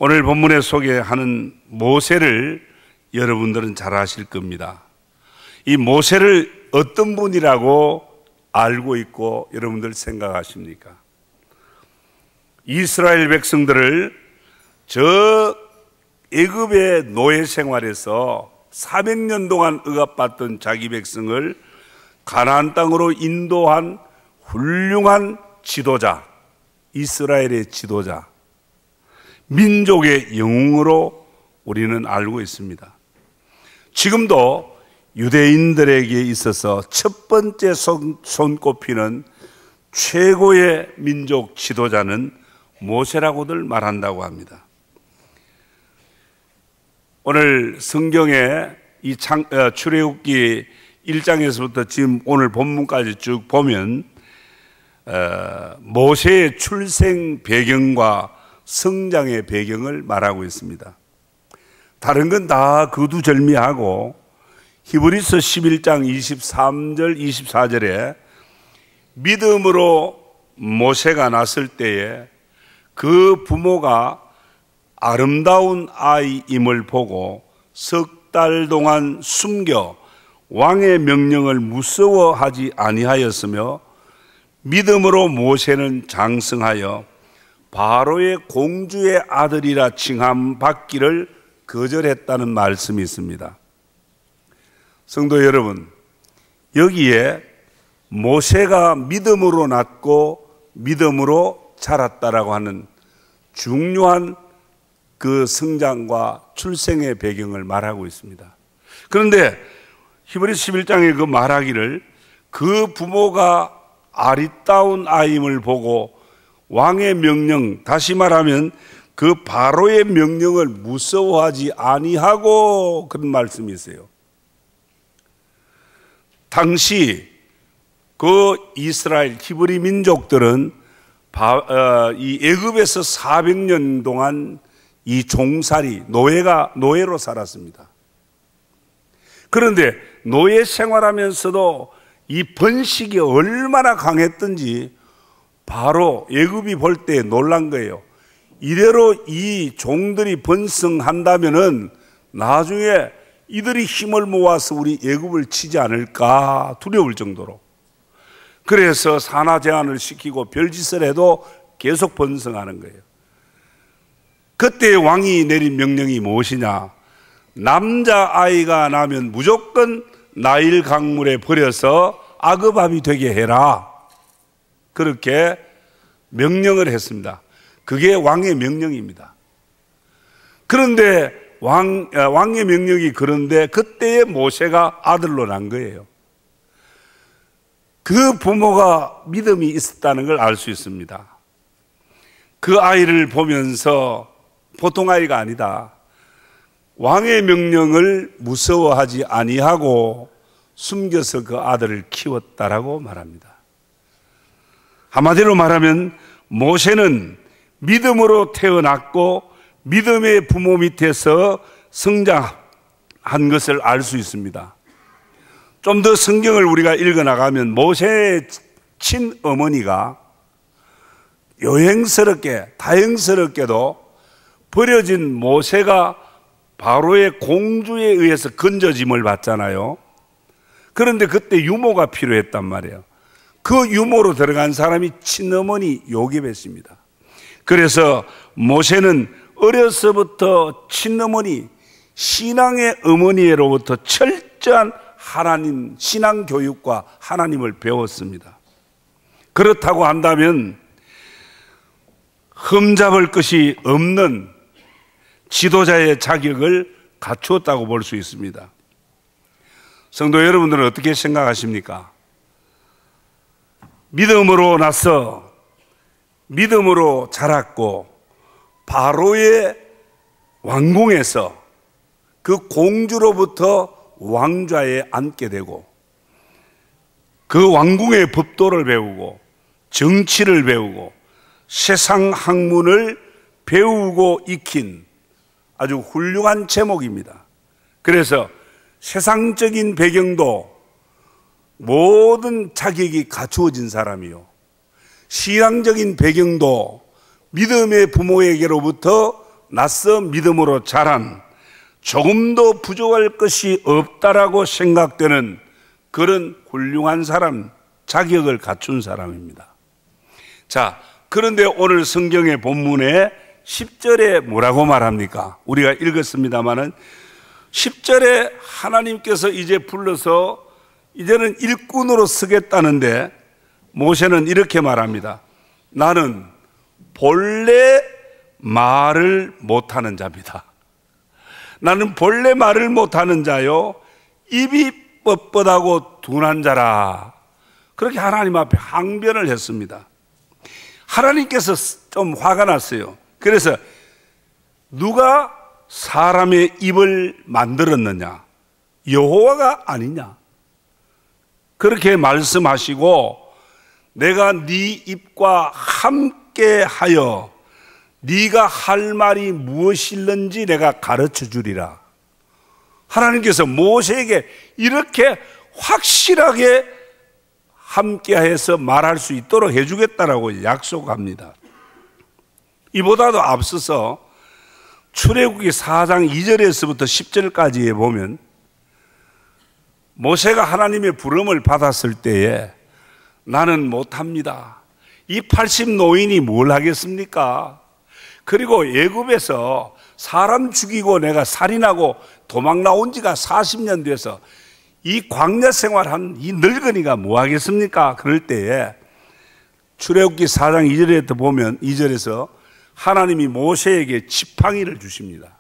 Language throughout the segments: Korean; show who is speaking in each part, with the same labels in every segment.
Speaker 1: 오늘 본문에 소개하는 모세를 여러분들은 잘 아실 겁니다. 이 모세를 어떤 분이라고 알고 있고 여러분들 생각하십니까? 이스라엘 백성들을 저 애굽의 노예 생활에서 400년 동안 억압받던 자기 백성을 가나안 땅으로 인도한 훌륭한 지도자, 이스라엘의 지도자, 민족의 영웅으로 우리는 알고 있습니다. 지금도 유대인들에게 있어서 첫 번째 손꼽히는 최고의 민족 지도자는 모세라고들 말한다고 합니다. 오늘 성경에 이 출애굽기 1장에서부터 지금 오늘 본문까지 쭉 보면 모세의 출생 배경과 성장의 배경을 말하고 있습니다. 다른 건 다 거두절미하고 히브리서 11장 23절 24절에 믿음으로 모세가 났을 때에 그 부모가 아름다운 아이임을 보고 석 달 동안 숨겨 왕의 명령을 무서워하지 아니하였으며 믿음으로 모세는 장성하여 바로의 공주의 아들이라 칭함받기를 거절했다는 말씀이 있습니다. 성도 여러분, 여기에 모세가 믿음으로 낳고 믿음으로 자랐다라고 하는 중요한 그 성장과 출생의 배경을 말하고 있습니다. 그런데 히브리서 11장에 그 말하기를 그 부모가 아리따운 아임을 보고 왕의 명령, 다시 말하면 그 바로의 명령을 무서워하지 아니하고 그런 말씀이 있어요. 당시 그 이스라엘 히브리 민족들은 이 애굽에서 400년 동안 이 종살이 노예로 살았습니다. 그런데 노예 생활하면서도 이 번식이 얼마나 강했던지 바로 애굽이 볼 때 놀란 거예요. 이대로 이 종들이 번성한다면은 나중에 이들이 힘을 모아서 우리 애굽을 치지 않을까 두려울 정도로. 그래서 산하 제한을 시키고 별짓을 해도 계속 번성하는 거예요. 그때 왕이 내린 명령이 무엇이냐? 남자아이가 나면 무조건 나일 강물에 버려서 아급압이 되게 해라. 그렇게 명령을 했습니다. 그게 왕의 명령입니다. 그런데 왕의 명령이 그런데 그때의 모세가 아들로 난 거예요. 그 부모가 믿음이 있었다는 걸 알 수 있습니다. 그 아이를 보면서 보통 아이가 아니다. 왕의 명령을 무서워하지 아니하고 숨겨서 그 아들을 키웠다라고 말합니다. 한마디로 말하면 모세는 믿음으로 태어났고 믿음의 부모 밑에서 성장한 것을 알 수 있습니다. 좀 더 성경을 우리가 읽어나가면 모세의 친어머니가 다행스럽게도 버려진 모세가 바로의 공주에 의해서 건져짐을 받잖아요. 그런데 그때 유모가 필요했단 말이에요. 그 유모로 들어간 사람이 친어머니 요게벳입니다. 그래서 모세는 어려서부터 친어머니, 신앙의 어머니로부터 철저한 하나님, 신앙 교육과 하나님을 배웠습니다. 그렇다고 한다면 흠잡을 것이 없는 지도자의 자격을 갖추었다고 볼 수 있습니다. 성도 여러분들은 어떻게 생각하십니까? 믿음으로 나서 믿음으로 자랐고 바로의 왕궁에서 그 공주로부터 왕좌에 앉게 되고 그 왕궁의 법도를 배우고 정치를 배우고 세상 학문을 배우고 익힌 아주 훌륭한 제목입니다. 그래서 세상적인 배경도 모든 자격이 갖추어진 사람이요, 신앙적인 배경도 믿음의 부모에게로부터 낯선 믿음으로 자란 조금도 부족할 것이 없다라고 생각되는 그런 훌륭한 사람, 자격을 갖춘 사람입니다. 자, 그런데 오늘 성경의 본문에 10절에 뭐라고 말합니까? 우리가 읽었습니다마는 10절에 하나님께서 이제 불러서 이제는 일꾼으로 쓰겠다는데 모세는 이렇게 말합니다. 나는 본래 말을 못하는 자입니다. 나는 본래 말을 못하는 자요, 입이 뻣뻣하고 둔한 자라. 그렇게 하나님 앞에 항변을 했습니다. 하나님께서 좀 화가 났어요. 그래서 누가 사람의 입을 만들었느냐? 여호와가 아니냐? 그렇게 말씀하시고 내가 네 입과 함께하여 네가 할 말이 무엇일는지 내가 가르쳐 주리라. 하나님께서 모세에게 이렇게 확실하게 함께해서 말할 수 있도록 해주겠다라고 약속합니다. 이보다도 앞서서 출애굽기 4장 2절에서부터 10절까지에 보면 모세가 하나님의 부름을 받았을 때에 나는 못합니다. 이 80 노인이 뭘 하겠습니까? 그리고 애굽에서 사람 죽이고 내가 살인하고 도망 나온 지가 40년 돼서 이 광야 생활한 이 늙은이가 뭐 하겠습니까? 그럴 때에 출애굽기 4장 2절에 보면 2절에서 하나님이 모세에게 지팡이를 주십니다.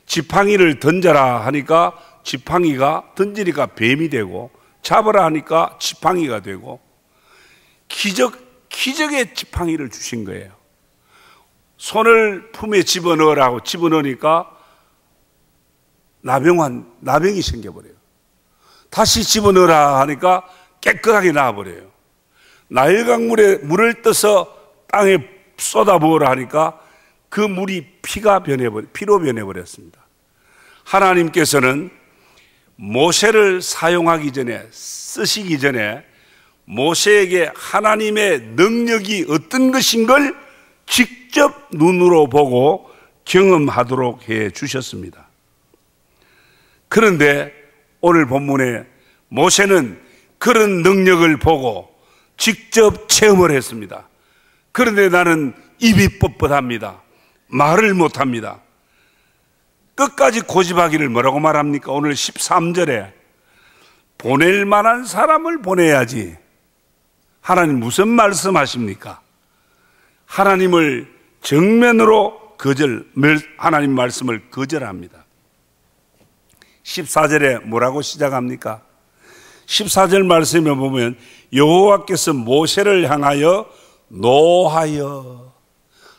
Speaker 1: 지팡이를 던져라 하니까 지팡이가 던지니까 뱀이 되고, 잡으라 하니까 지팡이가 되고, 기적의 지팡이를 주신 거예요. 손을 품에 집어넣으라고 집어넣으니까 나병이 생겨버려요. 다시 집어넣으라 하니까 깨끗하게 나와버려요. 나일강물에 물을 떠서 땅에 쏟아부으라 하니까 그 물이 피로 변해버렸습니다. 하나님께서는 모세를 사용하기 전에, 쓰시기 전에 모세에게 하나님의 능력이 어떤 것인 걸 직접 눈으로 보고 경험하도록 해 주셨습니다. 그런데 오늘 본문에 모세는 그런 능력을 보고 직접 체험을 했습니다. 그런데 나는 입이 뻣뻣합니다. 말을 못합니다. 끝까지 고집하기를 뭐라고 말합니까? 오늘 13절에 보낼 만한 사람을 보내야지. 하나님 무슨 말씀하십니까? 하나님을 정면으로 하나님 말씀을 거절합니다. 14절에 뭐라고 시작합니까? 14절 말씀에 보면 여호와께서 모세를 향하여 노하여,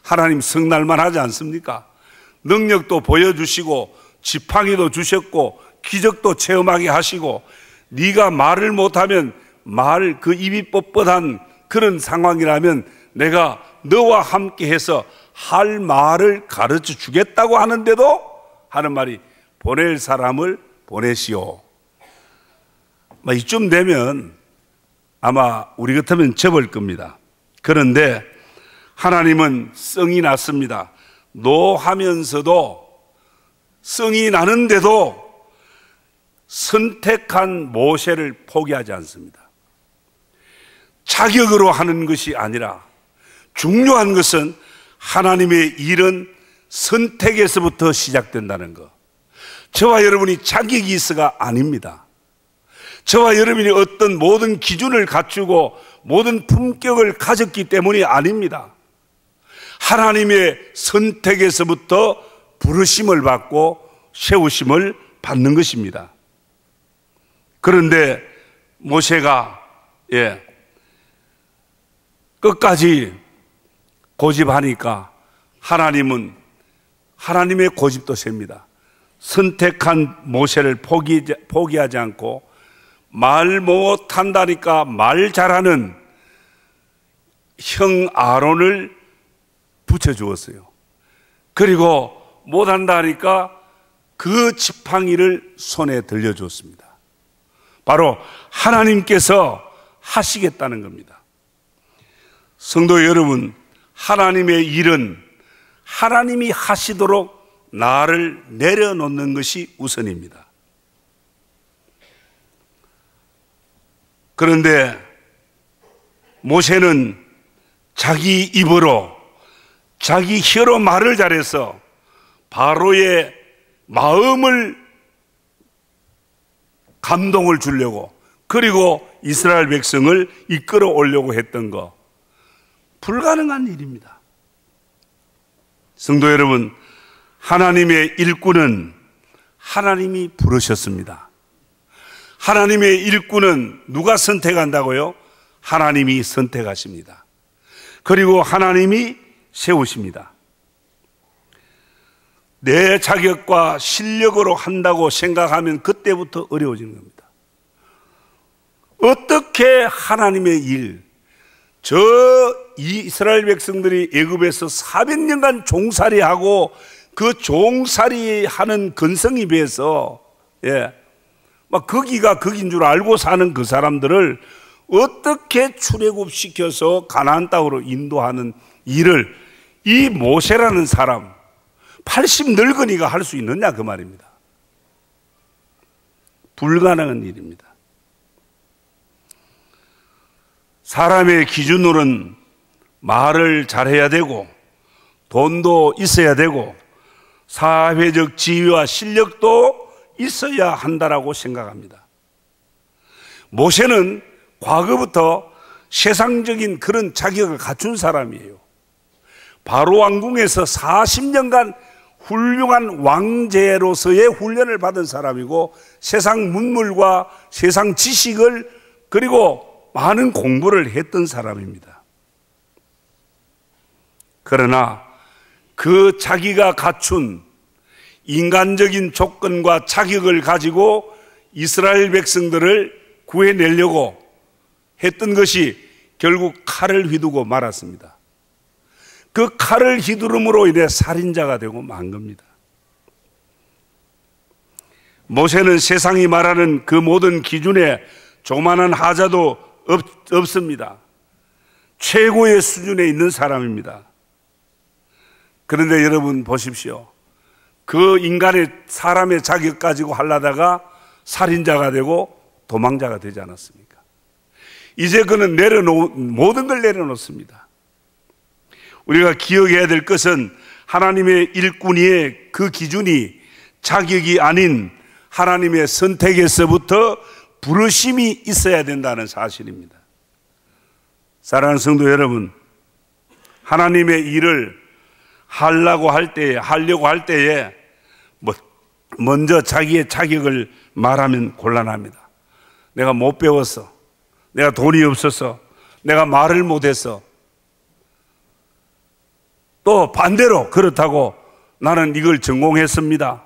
Speaker 1: 하나님 성날만 하지 않습니까? 능력도 보여주시고 지팡이도 주셨고 기적도 체험하게 하시고, 네가 말을 못하면 그 입이 뻣뻣한 그런 상황이라면 내가 너와 함께해서 할 말을 가르쳐 주겠다고 하는데도 하는 말이 보낼 사람을 보내시오. 이쯤 되면 아마 우리 같으면 접을 겁니다. 그런데 하나님은 성이 났습니다. 노하면서도, 성이 나는데도 선택한 모세를 포기하지 않습니다. 자격으로 하는 것이 아니라 중요한 것은 하나님의 일은 선택에서부터 시작된다는 것. 저와 여러분이 자격이 있어가 아닙니다. 저와 여러분이 어떤 모든 기준을 갖추고 모든 품격을 가졌기 때문이 아닙니다. 하나님의 선택에서부터 부르심을 받고 세우심을 받는 것입니다. 그런데 모세가 끝까지 고집하니까 하나님은 하나님의 고집도 셉니다. 선택한 모세를 포기하지 않고 말 못한다니까 말 잘하는 형 아론을 붙여주었어요. 그리고 못한다 하니까 그 지팡이를 손에 들려줬습니다. 바로 하나님께서 하시겠다는 겁니다. 성도 여러분, 하나님의 일은 하나님이 하시도록 나를 내려놓는 것이 우선입니다. 그런데 모세는 자기 입으로, 자기 혀로 말을 잘해서 바로의 마음을 감동을 주려고, 그리고 이스라엘 백성을 이끌어 오려고 했던 거, 불가능한 일입니다. 성도 여러분, 하나님의 일꾼은 하나님이 부르셨습니다. 하나님의 일꾼은 누가 선택한다고요? 하나님이 선택하십니다. 그리고 하나님이 세우십니다. 내 자격과 실력으로 한다고 생각하면 그때부터 어려워지는 겁니다. 어떻게 하나님의 일, 이스라엘 백성들이 애굽에서 400년간 종살이하고 그 종살이하는 근성에 비해서 막 거기가 거긴 줄 알고 사는 그 사람들을 어떻게 출애굽시켜서 가나안 땅으로 인도하는 일을 이 모세라는 사람 80 늙은이가 할 수 있느냐 그 말입니다. 불가능한 일입니다. 사람의 기준으로는 말을 잘해야 되고 돈도 있어야 되고 사회적 지위와 실력도 있어야 한다라고 생각합니다. 모세는 과거부터 세상적인 그런 자격을 갖춘 사람이에요. 바로 왕궁에서 40년간 훌륭한 왕제로서의 훈련을 받은 사람이고 세상 문물과 세상 지식을 그리고 많은 공부를 했던 사람입니다. 그러나 그 자기가 갖춘 인간적인 조건과 자격을 가지고 이스라엘 백성들을 구해내려고 했던 것이 결국 칼을 휘두고 말았습니다. 그 칼을 휘두름으로 인해 살인자가 되고 만 겁니다. 모세는 세상이 말하는 그 모든 기준에 조만한 하자도 없습니다. 최고의 수준에 있는 사람입니다. 그런데 여러분 보십시오. 그 인간의 사람의 자격 가지고 하려다가 살인자가 되고 도망자가 되지 않았습니까? 이제 그는 모든 걸 내려놓습니다. 우리가 기억해야 될 것은 하나님의 일꾼의 그 기준이 자격이 아닌 하나님의 선택에서부터 부르심이 있어야 된다는 사실입니다. 사랑하는 성도 여러분, 하나님의 일을 하려고 할 때에 먼저 자기의 자격을 말하면 곤란합니다. 내가 못 배웠어, 내가 돈이 없어서, 내가 말을 못해서, 또 반대로 그렇다고 나는 이걸 전공했습니다,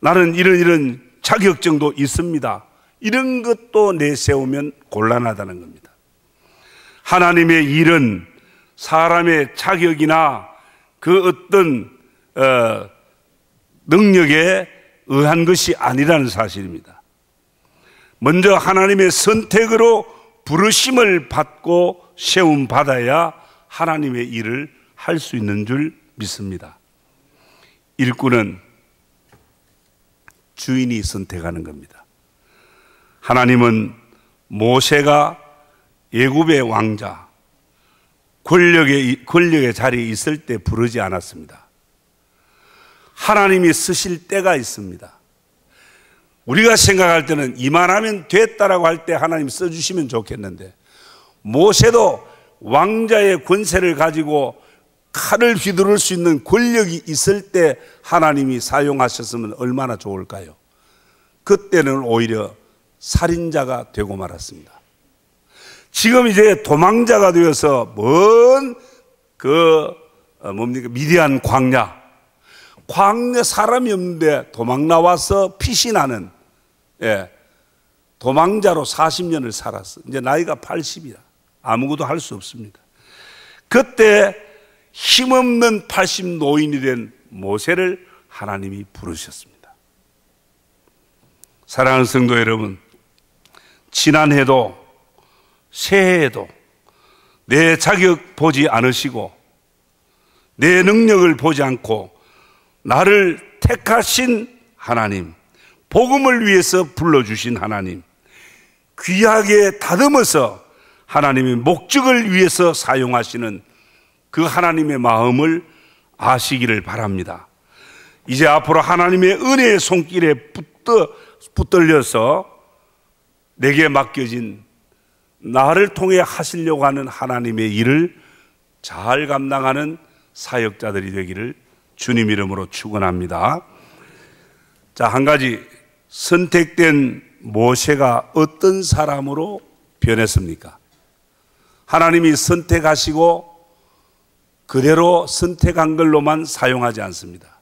Speaker 1: 나는 이런 자격증도 있습니다, 이런 것도 내세우면 곤란하다는 겁니다. 하나님의 일은 사람의 자격이나 그 어떤 능력에 의한 것이 아니라는 사실입니다. 먼저 하나님의 선택으로 부르심을 받고 세움 받아야 하나님의 일을 할 수 있는 줄 믿습니다. 일꾼은 주인이 선택하는 겁니다. 하나님은 모세가 애굽의 왕자, 권력의 자리에 있을 때 부르지 않았습니다. 하나님이 쓰실 때가 있습니다. 우리가 생각할 때는 이만하면 됐다라고 할 때 하나님 써주시면 좋겠는데, 모세도 왕자의 권세를 가지고 칼을 휘두를 수 있는 권력이 있을 때 하나님이 사용하셨으면 얼마나 좋을까요? 그때는 오히려 살인자가 되고 말았습니다. 지금 이제 도망자가 되어서 먼 미디안 광야 사람이 없는데 도망 나와서 피신하는 도망자로 40년을 살았어. 이제 나이가 80이야. 아무것도 할 수 없습니다. 그때 힘없는 80 노인이 된 모세를 하나님이 부르셨습니다. 사랑하는 성도 여러분, 지난해도 새해에도 내 자격 보지 않으시고 내 능력을 보지 않고 나를 택하신 하나님, 복음을 위해서 불러주신 하나님, 귀하게 다듬어서 하나님의 목적을 위해서 사용하시는 그 하나님의 마음을 아시기를 바랍니다. 이제 앞으로 하나님의 은혜의 손길에 붙들려서 내게 맡겨진 나를 통해 하시려고 하는 하나님의 일을 잘 감당하는 사역자들이 되기를 주님 이름으로 축원합니다. 자, 한 가지, 선택된 모세가 어떤 사람으로 변했습니까? 하나님이 선택하시고 그대로 선택한 걸로만 사용하지 않습니다.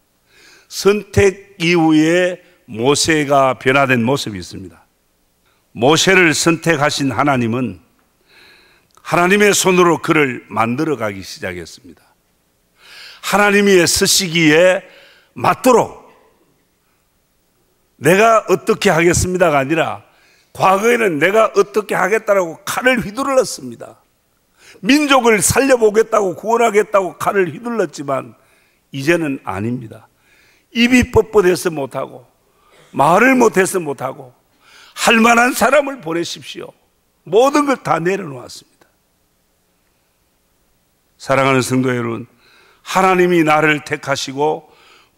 Speaker 1: 선택 이후에 모세가 변화된 모습이 있습니다. 모세를 선택하신 하나님은 하나님의 손으로 그를 만들어가기 시작했습니다. 하나님의 쓰시기에 맞도록 내가 어떻게 하겠습니다가 아니라 과거에는 내가 어떻게 하겠다라고 칼을 휘둘렀습니다. 민족을 살려보겠다고 구원하겠다고 칼을 휘둘렀지만 이제는 아닙니다. 입이 뻣뻣해서 못하고 말을 못해서 못하고 할 만한 사람을 보내십시오. 모든 걸 다 내려놓았습니다. 사랑하는 성도 여러분, 하나님이 나를 택하시고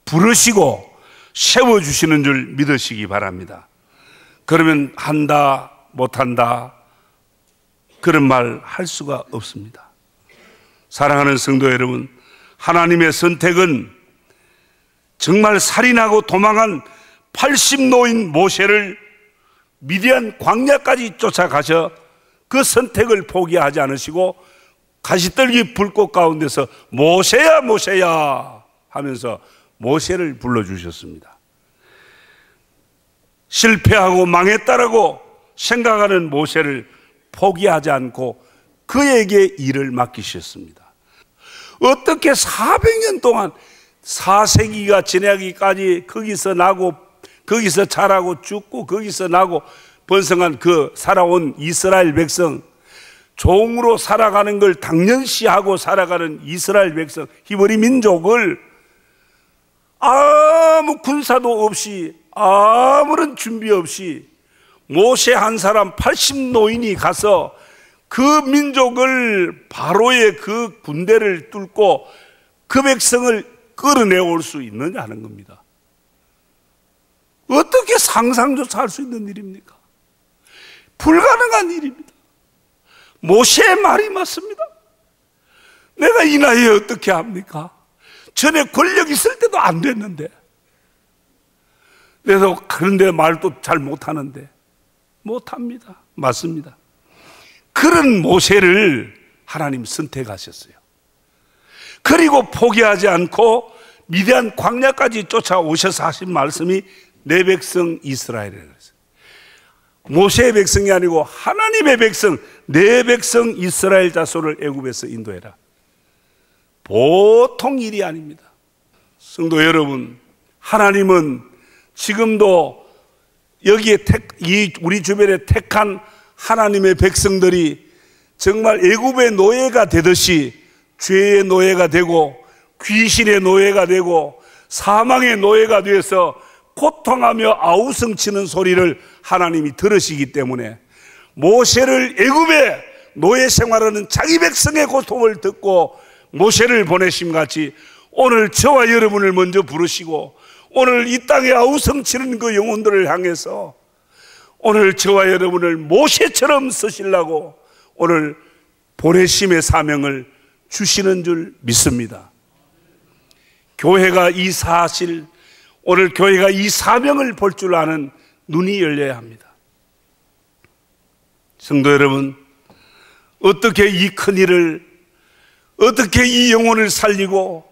Speaker 1: 부르시고 세워주시는 줄 믿으시기 바랍니다. 그러면 한다 못한다 그런 말 할 수가 없습니다. 사랑하는 성도 여러분, 하나님의 선택은 정말 살인하고 도망한 80 노인 모세를 미디안 광야까지 쫓아가셔 그 선택을 포기하지 않으시고 가시떨기 불꽃 가운데서 모세야 모세야 하면서 모세를 불러주셨습니다. 실패하고 망했다라고 생각하는 모세를 포기하지 않고 그에게 일을 맡기셨습니다. 어떻게 400년 동안 4세기가 지나기까지 거기서 나고 거기서 자라고 죽고 거기서 나고 번성한 그 살아온 이스라엘 백성, 종으로 살아가는 걸 당연시하고 살아가는 이스라엘 백성, 히브리 민족을 아무 군사도 없이 아무런 준비 없이 모세 한 사람 80 노인이 가서 그 민족을 바로의 그 군대를 뚫고 그 백성을 끌어내올 수 있느냐 하는 겁니다. 어떻게 상상조차 할 수 있는 일입니까? 불가능한 일입니다. 모세의 말이 맞습니다. 내가 이 나이에 어떻게 합니까? 전에 권력 있을 때도 안 됐는데, 그래서 그런데 말도 잘 못하는데 못합니다. 맞습니다. 그런 모세를 하나님 선택하셨어요. 그리고 포기하지 않고 미디안 광야까지 쫓아오셔서 하신 말씀이 내 백성 이스라엘이라고 했어요. 모세의 백성이 아니고 하나님의 백성, 내 백성 이스라엘 자손을 애굽에서 인도해라. 보통 일이 아닙니다. 성도 여러분, 하나님은 지금도 여기에 우리 주변에 택한 하나님의 백성들이 정말 애굽의 노예가 되듯이 죄의 노예가 되고 귀신의 노예가 되고 사망의 노예가 되어서 고통하며 아우성치는 소리를 하나님이 들으시기 때문에 모세를 애굽에 노예 생활하는 자기 백성의 고통을 듣고 모세를 보내심 같이 오늘 저와 여러분을 먼저 부르시고 오늘 이 땅에 아우성치는 그 영혼들을 향해서 오늘 저와 여러분을 모세처럼 쓰시려고 오늘 보내심의 사명을 주시는 줄 믿습니다. 교회가 이 사실, 오늘 교회가 이 사명을 볼 줄 아는 눈이 열려야 합니다. 성도 여러분, 어떻게 이 큰일을, 어떻게 이 영혼을 살리고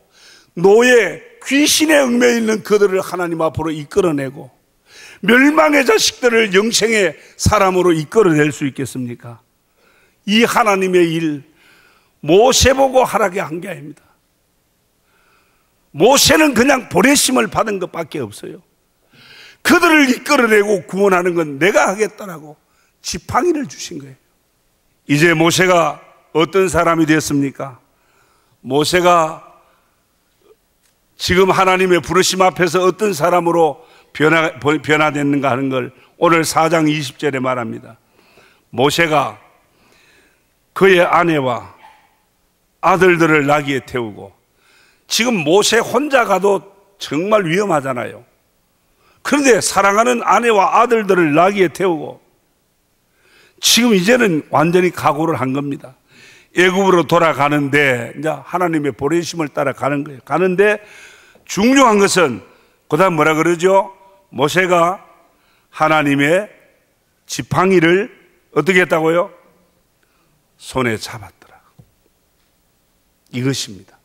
Speaker 1: 노예, 귀신에 얽매여 있는 그들을 하나님 앞으로 이끌어내고 멸망의 자식들을 영생의 사람으로 이끌어낼 수 있겠습니까? 이 하나님의 일, 모세 보고 하라게 한 게 아닙니다. 모세는 그냥 보내심을 받은 것밖에 없어요. 그들을 이끌어내고 구원하는 건 내가 하겠다라고 지팡이를 주신 거예요. 이제 모세가 어떤 사람이 됐습니까? 모세가 지금 하나님의 부르심 앞에서 어떤 사람으로 변화됐는가 하는 걸 오늘 4장 20절에 말합니다. 모세가 그의 아내와 아들들을 나귀에 태우고, 지금 모세 혼자 가도 정말 위험하잖아요. 그런데 사랑하는 아내와 아들들을 나귀에 태우고 지금 이제는 완전히 각오를 한 겁니다. 애굽으로 돌아가는데 이제 하나님의 보내심을 따라 가는 거예요. 가는데 중요한 것은 그다음 뭐라 그러죠? 모세가 하나님의 지팡이를 어떻게 했다고요? 손에 잡았더라. 이것입니다.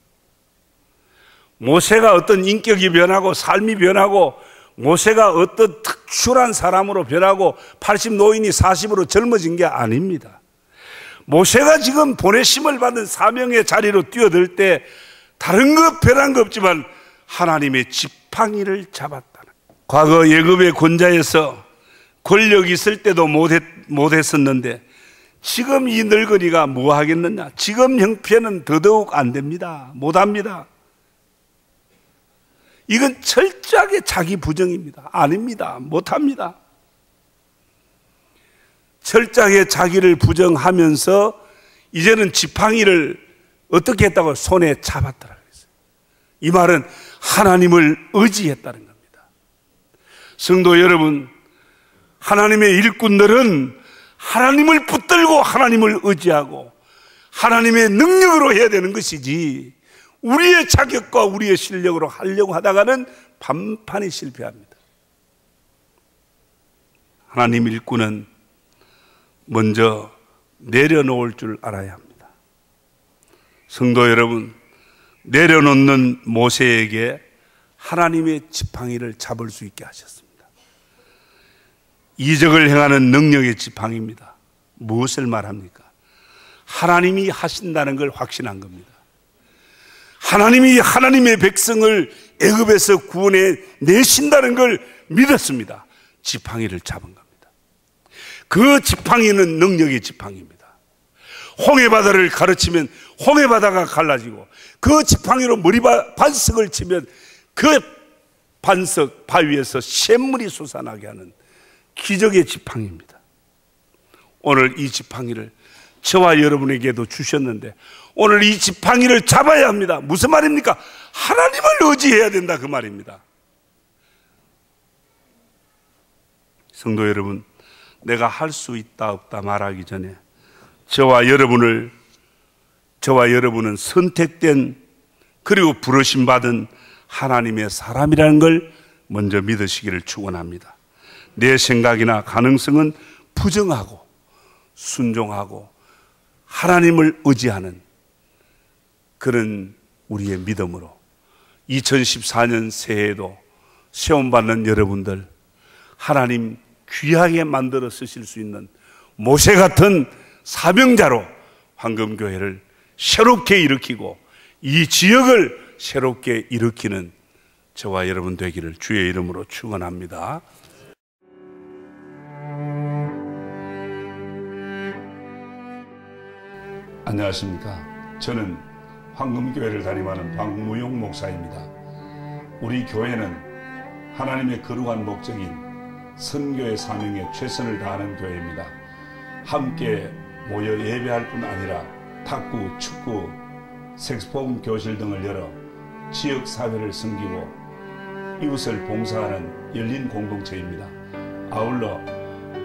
Speaker 1: 모세가 어떤 인격이 변하고 삶이 변하고 모세가 어떤 특출한 사람으로 변하고 80 노인이 40으로 젊어진 게 아닙니다. 모세가 지금 보내심을 받은 사명의 자리로 뛰어들 때 다른 것 변한 거 없지만 하나님의 지팡이를 잡았다는. 과거 애굽의 권자에서 권력 있을 때도 못했었는데 지금 이 늙은이가 뭐 하겠느냐? 지금 형편은 더더욱 안 됩니다. 못합니다. 이건 철저하게 자기 부정입니다. 아닙니다. 못합니다. 철저하게 자기를 부정하면서 이제는 지팡이를 어떻게 했다고? 손에 잡았더라 그랬어요. 이 말은 하나님을 의지했다는 겁니다. 성도 여러분, 하나님의 일꾼들은 하나님을 붙들고 하나님을 의지하고 하나님의 능력으로 해야 되는 것이지 우리의 자격과 우리의 실력으로 하려고 하다가는 반판이 실패합니다. 하나님 일꾼은 먼저 내려놓을 줄 알아야 합니다. 성도 여러분, 내려놓는 모세에게 하나님의 지팡이를 잡을 수 있게 하셨습니다. 이적을 행하는 능력의 지팡이입니다. 무엇을 말합니까? 하나님이 하신다는 걸 확신한 겁니다. 하나님이 하나님의 백성을 애굽에서 구원해 내신다는 걸 믿었습니다. 지팡이를 잡은 겁니다. 그 지팡이는 능력의 지팡이입니다. 홍해바다를 가르치면 홍해바다가 갈라지고 그 지팡이로 반석을 치면 그 반석 바위에서 샘물이 솟아나게 하는 기적의 지팡이입니다. 오늘 이 지팡이를 저와 여러분에게도 주셨는데 오늘 이 지팡이를 잡아야 합니다. 무슨 말입니까? 하나님을 의지해야 된다 그 말입니다. 성도 여러분, 내가 할 수 있다 없다 말하기 전에 저와 여러분은 선택된 그리고 부르심 받은 하나님의 사람이라는 걸 먼저 믿으시기를 축원합니다. 내 생각이나 가능성은 부정하고 순종하고 하나님을 의지하는 그런 우리의 믿음으로 2014년 새해에도 시험받는 여러분들 하나님 귀하게 만들어 쓰실 수 있는 모세 같은 사명자로 황금교회를 새롭게 일으키고 이 지역을 새롭게 일으키는 저와 여러분 되기를 주의 이름으로 축원합니다. 안녕하십니까. 저는 황금교회를 담임하는 박무용 목사입니다. 우리 교회는 하나님의 거룩한 목적인 선교의 사명에 최선을 다하는 교회입니다. 함께 모여 예배할 뿐 아니라 탁구, 축구, 색소폰 교실 등을 열어 지역사회를 섬기고 이웃을 봉사하는 열린 공동체입니다. 아울러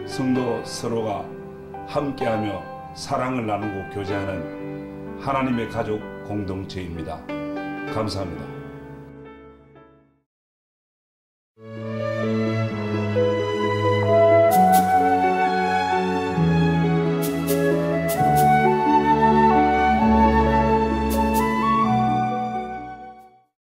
Speaker 1: 성도 서로가 함께하며 사랑을 나누고 교제하는 하나님의 가족 공동체입니다. 감사합니다.